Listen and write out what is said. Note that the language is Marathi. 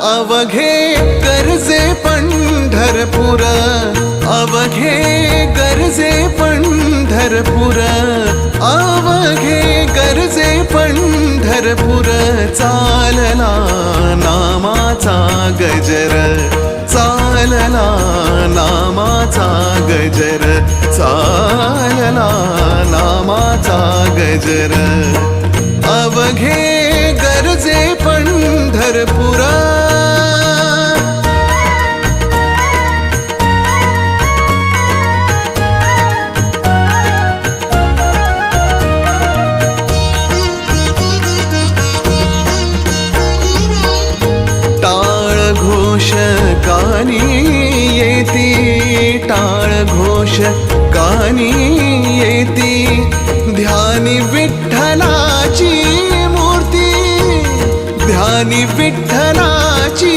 अवघे गरजे पंढरपूर, अवघे गरजे पंढरपूर, अवघे गरजे पंढरपूर. चालला नामाचा गजर, चालला नामाचा गजर, चालला नामाचा गजर. अवघे गरजे पंढरपुरा. टाळ घोष कानी येती, टाळ घोष कानी येती. ध्यानी विठ्ठलाची मूर्ती, ध्यानी विठ्ठलाची